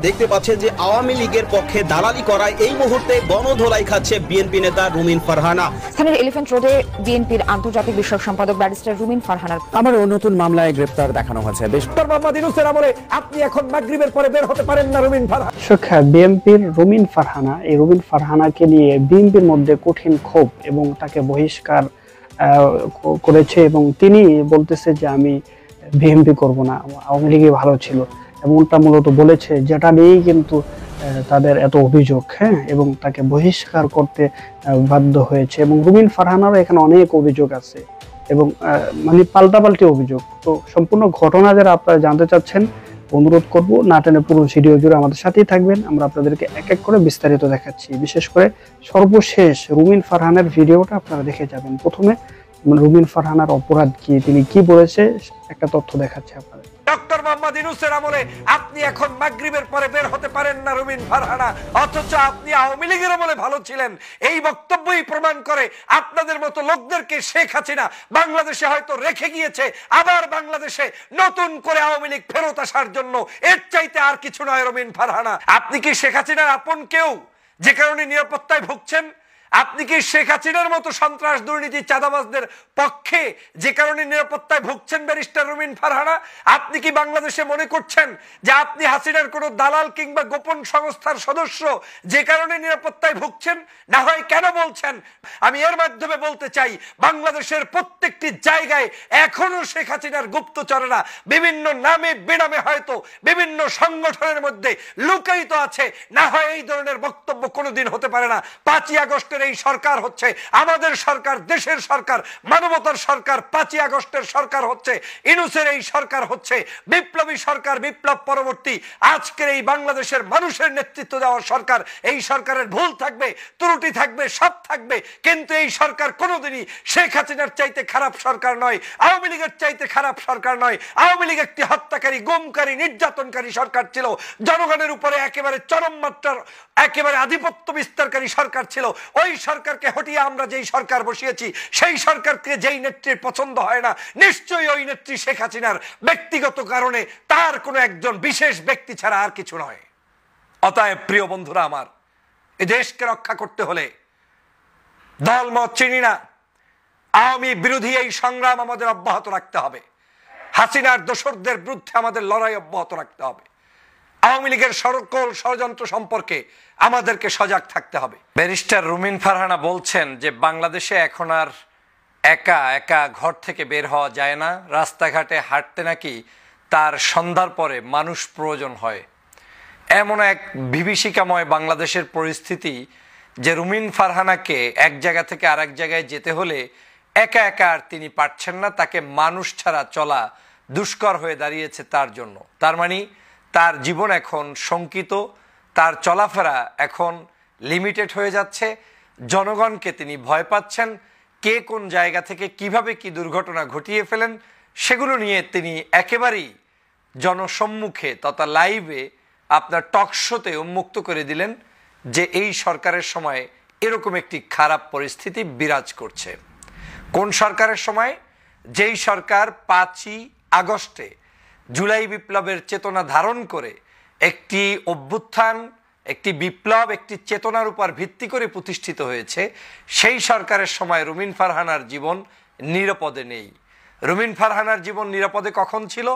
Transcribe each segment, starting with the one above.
দেখতে পাচ্ছেন যে আওয়ামী লীগের পক্ষে দালালি করায় এই মুহূর্তে গণধোলাই খাচ্ছে বিএনপি নেতা রুমিন ফারহানা। স্থানীয় এলিফ্যান্ট রোডে বিএনপির আন্তর্জাতিক বিষয়ক সম্পাদক ব্যারিস্টার রুমিন ফারহানার আবারও নতুন মামলায় গ্রেপ্তার দেখানো হয়েছে। ডক্টর মোহাম্মদ ইউনূসের আমলে আপনি এখন মাগরিবের পরে বের হতে পারেন না রুমিন ফারহানা। বিএনপির রুমিন ফারহানা, এই রুমিন ফারহানাকে নিয়ে বিএনপির মধ্যে কঠিন ক্ষোভ এবং তাকে বহিষ্কার করেছে এবং তিনি বলতেছে যে আমি বিএনপি করব না, আওয়ামী লীগই ভালো ছিল, এমনটা মূলত বলেছে, যেটা নিয়েই কিন্তু তাদের এত অভিযোগ, এবং তাকে বহিষ্কার করতে বাধ্য হয়েছে। এবং রুমিন ফারহানারও এখানে অনেক অভিযোগ আছে এবং মানে পাল্টাপাল্টি অভিযোগ। তো সম্পূর্ণ ঘটনা যারা আপনারা জানতে চাচ্ছেন, অনুরোধ করব না টেনে পুরো ভিডিও জুড়ে আমাদের সাথেই থাকবেন। আমরা আপনাদেরকে এক এক করে বিস্তারিত দেখাচ্ছি, বিশেষ করে সর্বশেষ রুমিন ফারহানার ভিডিওটা আপনারা দেখে যাবেন। প্রথমে রুমিন ফারহানার অপরাধ কি, তিনি কি বলেছে, একটা তথ্য দেখাচ্ছি আপনাদের। ডক্টর মোহাম্মদ ইউনূসের আমলে আপনি এখন মাগরিবের পরে বের হতে পারেন না রুমিন ফারহানা, অথচ আপনি আওয়ামী লীগের আমলে ভালো ছিলেন। এই বক্তব্যই প্রমাণ করে আপনাদের মতো লোকদেরকে শেখ হাসিনা বাংলাদেশে হয়তো রেখে গিয়েছে, আবার বাংলাদেশে নতুন করে আওয়ামী লীগ ফেরত আসার জন্য। এর চাইতে আর কিছু নয় রুমিন ফারহানা। আপনি কি শেখ হাসিনার আপন কেউ, যে কারণে নিরাপত্তায় ভুগছেন? আপনি কি শেখ হাসিনার মতো সন্ত্রাস, দুর্নীতি, চাঁদাবাজদের পক্ষে, যে কারণে নিরাপত্তায় ভুগছেন ব্যারিস্টার রুমিন ফারহানা? আপনি কি বাংলাদেশে মনে করছেন যে আপনি হাসিনার কোনো দালাল কিংবা গোপন সংস্থার সদস্য, যে কারণে নিরাপত্তায় ভুগছেন? না হয় কেন বলছেন? আমি এর মাধ্যমে বলতে চাই, বাংলাদেশের প্রত্যেকটি জায়গায় এখনো শেখ হাসিনার গুপ্তচরেরা বিভিন্ন নামে বেনামে হয়তো বিভিন্ন সংগঠনের মধ্যে লুকায়িত আছে। না হয় এই ধরনের বক্তব্য কোনোদিন হতে পারে না। 5ই আগস্টের এই সরকার হচ্ছে আমাদের সরকার, দেশের সরকার, মানবতার সরকার। 5ই আগস্টের সরকার হচ্ছে ইউনূসের এই সরকার, হচ্ছে বিপ্লবী সরকার, বিপ্লব পরবর্তী আজকের এই বাংলাদেশের মানুষের নেতৃত্ব দেওয়ার সরকার। এই সরকারের ভুল থাকবে, ত্রুটি থাকবে, সব থাকবে, কিন্তু এই সরকার কোনোদিনই শেখ হাসিনার চাইতে খারাপ সরকার নয়, আওয়ামী লীগের চাইতে খারাপ সরকার নয়। আওয়ামী লীগ একটি হত্যাকারী, গুমকারী, নির্যাতনকারী সরকার ছিল, জনগণের উপরে একেবারে চরম মাত্রার একেবারে আধিপত্য বিস্তারকারী সরকার ছিল। ওই সরকারকে হটিয়ে আমরা যেই সরকার বসিয়েছি, সেই সরকারকে যেই নেত্রীর পছন্দ হয় না, নিশ্চয়ই ওই নেত্রী শেখ হাসিনার ব্যক্তিগত কারণে, তার কোনো একজন বিশেষ ব্যক্তি ছাড়া আর কিছু নয়। অতএব প্রিয় বন্ধুরা আমার, এই দেশকে রক্ষা করতে হলে দলমত চিনি না, আওয়ামী বিরোধী এই সংগ্রাম আমাদের অব্যাহত রাখতে হবে। হাসিনার দোসরদের বিরুদ্ধে আমাদের লড়াই অব্যাহত রাখতে হবে। আওয়ামী লীগের সকল ষড়যন্ত্র সম্পর্কে আমাদেরকে সজাগ থাকতে হবে। ব্যারিস্টার রুমিন ফারহানা বলছেন যে বাংলাদেশে এখন আর একা একা ঘর থেকে বের হওয়া যায় না, রাস্তাঘাটে হাঁটতে নাকি তার সন্ধ্যার পরে মানুষ প্রয়োজন হয়। এমন এক বিভীষিকাময় বাংলাদেশের পরিস্থিতি যে রুমিন ফারহানাকে এক জায়গা থেকে আরেক জায়গায় যেতে হলে একা একা আর তিনি পারছেন না, তাকে মানুষ ছাড়া চলা দুষ্কর হয়ে দাঁড়িয়েছে তার জন্য। তার মানে তার জীবন এখন শঙ্কিত, তার চলাফেরা এখন লিমিটেড হয়ে যাচ্ছে। জনগণকে তিনি ভয় পাচ্ছেন, কে কোন জায়গা থেকে কিভাবে কি দুর্ঘটনা ঘটিয়ে ফেলেন সেগুলো নিয়ে তিনি একেবারেই জনসম্মুখে তথা লাইভে আপনার টক শোতে উন্মুক্ত করে দিলেন যে এই সরকারের সময় এরকম একটি খারাপ পরিস্থিতি বিরাজ করছে। কোন সরকারের সময়? যেই সরকার 5ই আগস্টে জুলাই বিপ্লবের চেতনা ধারণ করে একটি অভ্যুত্থান, একটি বিপ্লব, একটি চেতনার উপর ভিত্তি করে প্রতিষ্ঠিত হয়েছে, সেই সরকারের সময় রুমিন ফারহানার জীবন নিরাপদে নেই। রুমিন ফারহানার জীবন নিরাপদে কখন ছিল?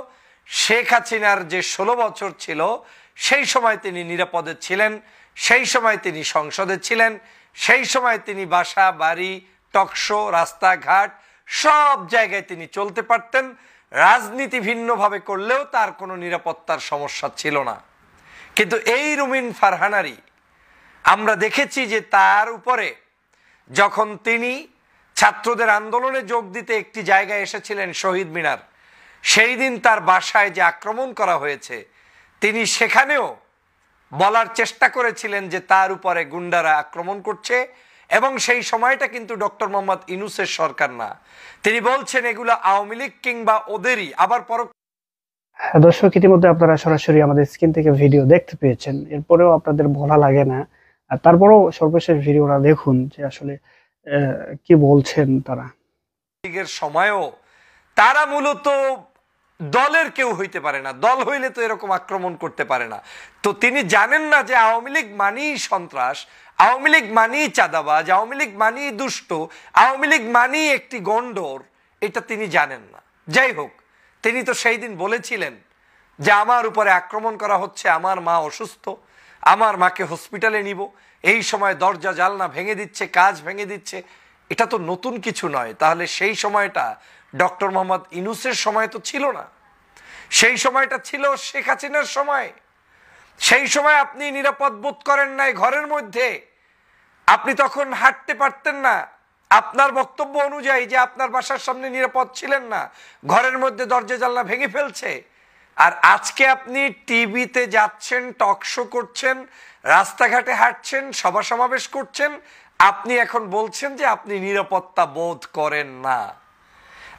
শেখ হাসিনার যে 16 বছর ছিল সেই সময় তিনি নিরাপদে ছিলেন, সেই সময় তিনি সংসদে ছিলেন, সেই সময় তিনি বাসা বাড়ি, টকশো, রাস্তাঘাট সব জায়গায় তিনি চলতে পারতেন। রাজনীতি ভিন্নভাবে করলেও তার কোনো নিরাপত্তার সমস্যা ছিল না। কিন্তু এই রুমিন ফারহানারই আমরা দেখেছি যে তার উপরে যখন তিনি ছাত্রদের আন্দোলনে যোগ দিতে একটি জায়গায় এসেছিলেন, শহীদ মিনার, সেই দিন তার বাসায় যে আক্রমণ করা হয়েছে, তিনি সেখানেও বলার চেষ্টা করেছিলেন যে তার উপরে গুন্ডারা আক্রমণ করছে, এবং সেই সময়টা কিন্তু ডক্টর মোহাম্মদ ইউনূসের সরকার না। তিনি বলছেন এগুলো আওয়ামী লীগ কিংবা ওদেরই। আবার দর্শক, ইতিমধ্যে আপনারা সরাসরি আমাদের স্ক্রিন থেকে ভিডিও দেখতে পেয়েছেন, এরপরেও আপনাদের বলা লাগে না, তারপরেও সর্বশেষ ভিডিওটা দেখুন যে আসলে কি বলছেন তারা। লীগের সময়ও তারা মূলত দলের কেউ হইতে পারে না, দল হইলে তো এরকম আক্রমণ করতে পারে না। তো তিনি জানেন না যে আওয়ামী লীগ মানেই সন্ত্রাস, আওয়ামী লীগ মানেই চাঁদাবাজ, আওয়ামী লীগ মানেই দুষ্ট, আওয়ামী লীগ মানেই একটি গন্ডর, এটা তিনি জানেন না। যাই হোক, তিনি তো সেই দিন বলেছিলেন যে আমার উপরে আক্রমণ করা হচ্ছে, আমার মা অসুস্থ, আমার মাকে হসপিটালে নিব, এই সময় দরজা জানলা ভেঙে দিচ্ছে, কাজ ভেঙে দিচ্ছে। এটা তো নতুন কিছু নয়। তাহলে সেই সময়টা ডক্টর মোহাম্মদ ইউনূসের সময় তো ছিল না, সেই সময়টা ছিল শেখ হাসিনার সময়। সেই সময় আপনি নিরাপদ বোধ করেন নাই ঘরের মধ্যে, আপনি তখন হাঁটতে পারতেন না। আপনার বক্তব্য অনুযায়ী যে আপনার বাসার সামনে নিরাপদ ছিলেন না, ঘরের মধ্যে দরজা জানলা ভেঙে ফেলছে। আর আজকে আপনি টিভিতে যাচ্ছেন, টক শো করছেন, রাস্তাঘাটে হাঁটছেন, সভা সমাবেশ করছেন, আপনি এখন বলছেন যে আপনি নিরাপত্তা বোধ করেন না।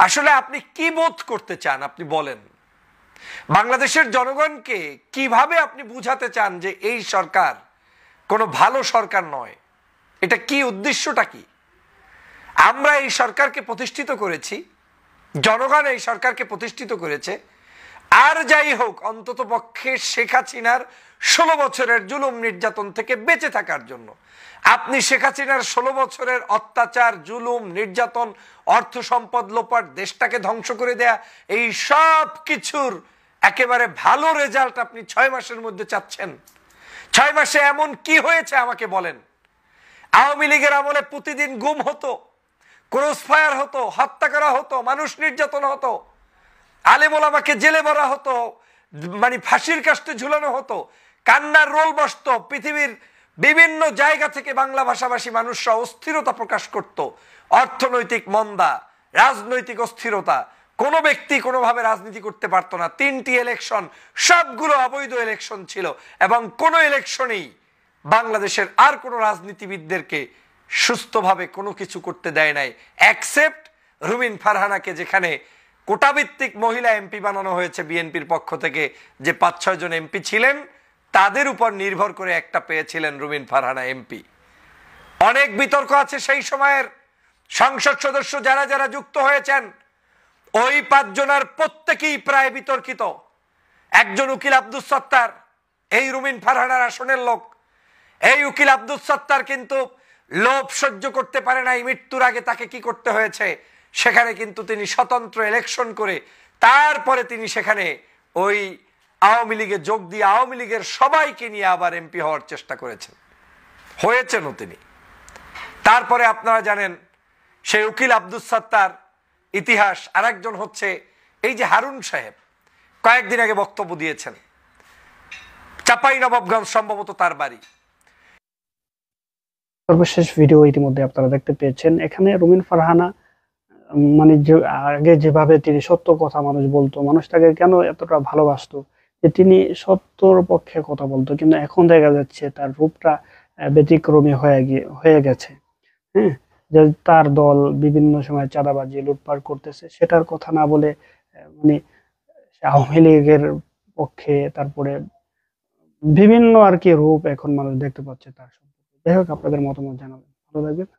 আসলে আপনি কি বোধ করতে চান আপনি বলেন? বাংলাদেশের জনগণকে কিভাবে আপনি বুঝাতে চান যে এই সরকার কোনো ভালো সরকার নয়? এটা কি, উদ্দেশ্যটা কি? আমরা এই সরকারকে প্রতিষ্ঠিত করেছি, জনগণ এই সরকারকে প্রতিষ্ঠিত করেছে। আর যাই হোক, অন্তত পক্ষে শেখ হাসিনার 16 বছরের জুলুম নির্যাতন থেকে বেঁচে থাকার জন্য। আপনি শেখ হাসিনার 16 বছরের অত্যাচার, জুলুম, নির্যাতন, অর্থ সম্পদ লোপাট, দেশটাকে ধ্বংস করে দেয়া, এই সব কিছুর একেবারে ভালো রেজাল্ট আপনি 6 মাসের মধ্যে চাচ্ছেন। 6 মাসে এমন কি হয়েছে আমাকে বলেন? আওয়ামী লীগের আমলে প্রতিদিন গুম হতো, ক্রস ফায়ার হতো, হত্যা করা হতো, মানুষ নির্যাতন হতো, আলেম ওলামাকে জেলে ভরা হতো, মানে ফাঁসির কাস্টে ঝুলানো হতো, কান্নার রোল বসতো, পৃথিবীর বিভিন্ন জায়গা থেকে বাংলা ভাষাভাষী মানুষরা অস্থিরতা প্রকাশ করত, অর্থনৈতিক মন্দা, রাজনৈতিক অস্থিরতা, কোনো ব্যক্তি কোনোভাবে রাজনীতি করতে পারতো না। 3টি ইলেকশন, সবগুলো অবৈধ ইলেকশন ছিল, এবং কোনো ইলেকশনেই বাংলাদেশের আর কোনো রাজনীতিবিদদেরকে সুস্থভাবে কোনো কিছু করতে দেয় নাই, অ্যাকসেপ্ট রুমিন ফারহানাকে, যেখানে কোটাভিত্তিক মহিলা এমপি বানানো হয়েছে বিএনপির পক্ষ থেকে। যে 5-6 জন এমপি ছিলেন, তাদের উপর নির্ভর করে একটা পেয়েছিলেন রুমিন ফারহানা এমপি। অনেক বিতর্ক আছে সেই সময়ের সংসদ সদস্য যারা যারা যুক্ত হয়েছেন, ওই 5 জনের প্রত্যেকেই প্রায় বিতর্কিত। একজন উকিল আব্দুস সত্তার, এই রুমিন ফারহানার আসনের লোক। এই উকিল আব্দুস সত্তার কিন্তু লোভ সহ্য করতে পারে নাই, মৃত্যুর আগে তাকে কি করতে হয়েছে, সেখানে কিন্তু তিনি স্বতন্ত্র ইলেকশন করে তারপরে তিনি সেখানে ওই আওয়ামী লীগে যোগ দিয়ে আওয়ামী লীগের সবাইকে নিয়ে আবার এমপি হওয়ার চেষ্টা করেছেন, হয়েছেনও তিনি। তারপরে আপনারা জানেন সেই উকিল আব্দুস সত্তার ইতিহাস। আরেকজন হচ্ছে এই যে হারুন সাহেব, কয়েকদিন আগে বক্তব্য দিয়েছেন, চাঁপাইনবাবগঞ্জ সম্ভবত তার বাড়ি। সর্বশেষ ভিডিও ইতিমধ্যে আপনারা দেখতে পেয়েছেন। এখানে রুমিন ফারহানা মানে যে আগে যেভাবে তিনি সত্য কথা মানুষ বলতো, মানুষ তাকে কেন এতটা ভালোবাসতো, যে তিনি সত্যর পক্ষে কথা বলতো, কিন্তু এখন দেখা যাচ্ছে তার রূপটা ব্যতিক্রমী হয়ে গেছে। হ্যাঁ, যে তার দল বিভিন্ন সময় চাঁদাবাজি, লুটপাট করতেছে, সেটার কথা না বলে মানে আওয়ামী লীগের পক্ষে, তারপরে বিভিন্ন আর কি রূপ এখন মানুষ দেখতে পাচ্ছে তার সম্পর্কে। যাই হোক, আপনাদের মতামত জানাবেন। ভালো লাগবে।